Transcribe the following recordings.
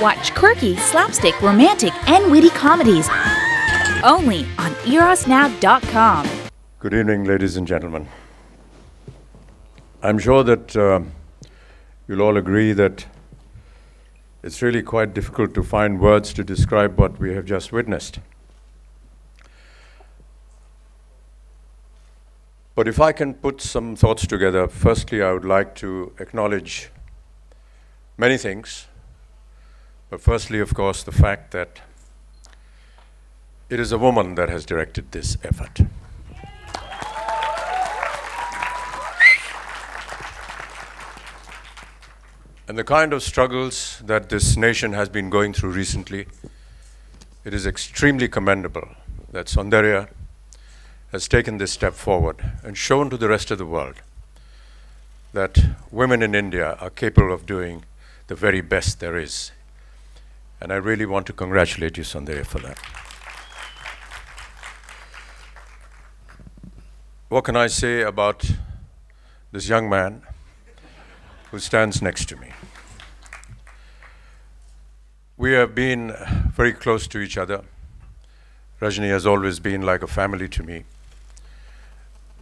Watch quirky, slapstick, romantic, and witty comedies only on erosnow.com. Good evening, ladies and gentlemen. I'm sure that you'll all agree that it's really quite difficult to find words to describe what we have just witnessed. But if I can put some thoughts together, firstly, I would like to acknowledge many things. But firstly, of course, the fact that it is a woman that has directed this effort. And the kind of struggles that this nation has been going through recently, it is extremely commendable that Soundarya has taken this step forward and shown to the rest of the world that women in India are capable of doing the very best there is. And I really want to congratulate you, Soundarya, for that. What can I say about this young man who stands next to me? We have been very close to each other. Rajni has always been like a family to me.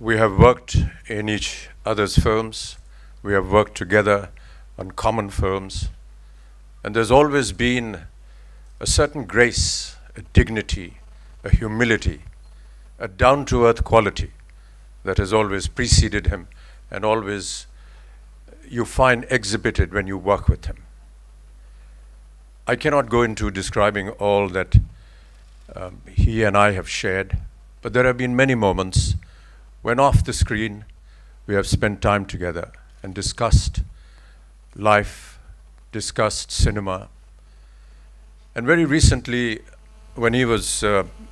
We have worked in each other's films. We have worked together on common films. And there's always been a certain grace, a dignity, a humility, a down-to-earth quality that has always preceded him and always you find exhibited when you work with him. I cannot go into describing all that he and I have shared, but there have been many moments when off the screen we have spent time together and discussed life, discussed cinema. And very recently, when he was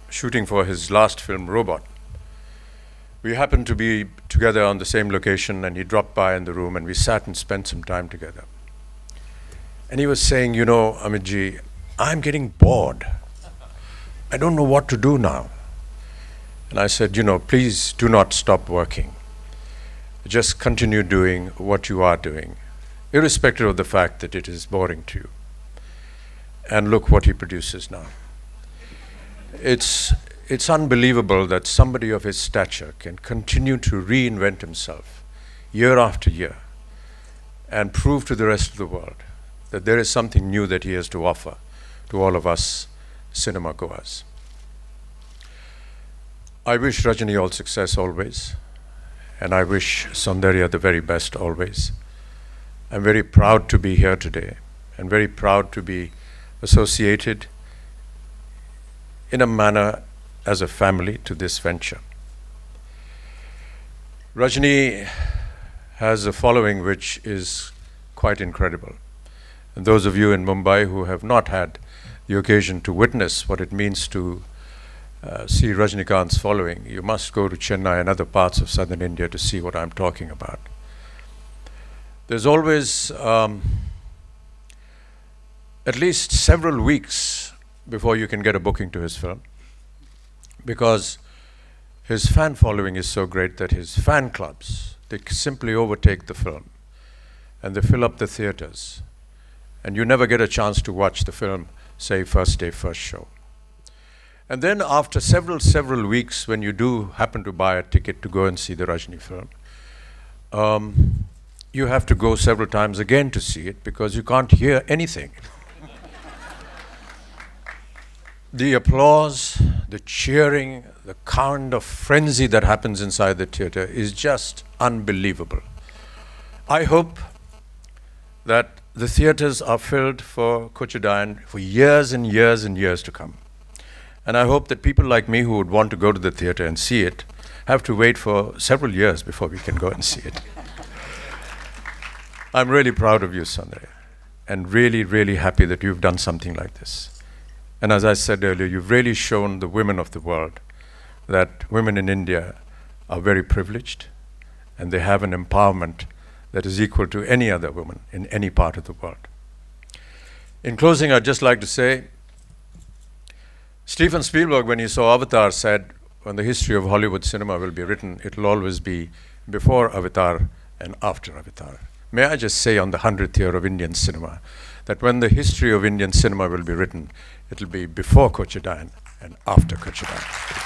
shooting for his last film, Robot, we happened to be together on the same location, and he dropped by in the room and we sat and spent some time together. And he was saying, you know, Amitji, I'm getting bored. I don't know what to do now. And I said, you know, please do not stop working. Just continue doing what you are doing, irrespective of the fact that it is boring to you. And look what he produces now. It's unbelievable that somebody of his stature can continue to reinvent himself year after year and prove to the rest of the world that there is something new that he has to offer to all of us cinema goers. I wish Rajni all success always, and I wish Soundarya the very best always. I'm very proud to be here today and very proud to be associated in a manner as a family to this venture. Rajni has a following which is quite incredible. And those of you in Mumbai who have not had the occasion to witness what it means to see Rajinikanth's following, you must go to Chennai and other parts of southern India to see what I'm talking about. There's always at least several weeks before you can get a booking to his film, because his fan following is so great that his fan clubs, they simply overtake the film and they fill up the theaters. And you never get a chance to watch the film, say, first day, first show. And then after several weeks, when you do happen to buy a ticket to go and see the Rajni film, you have to go several times again to see it because you can't hear anything. The applause, the cheering, the kind of frenzy that happens inside the theater is just unbelievable. I hope that the theaters are filled for Kochadaiiyaan for years and years and years to come. And I hope that people like me who would want to go to the theater and see it have to wait for several years before we can go and see it. I'm really proud of you, Soundarya, and really, really happy that you've done something like this. And as I said earlier, you've really shown the women of the world that women in India are very privileged and they have an empowerment that is equal to any other woman in any part of the world. In closing, I'd just like to say, Steven Spielberg, when he saw Avatar, said, when the history of Hollywood cinema will be written, it'll always be before Avatar and after Avatar. May I just say on the 100th year of Indian cinema that when the history of Indian cinema will be written, it will be before Kochadaiiyaan and after Kochadaiiyaan.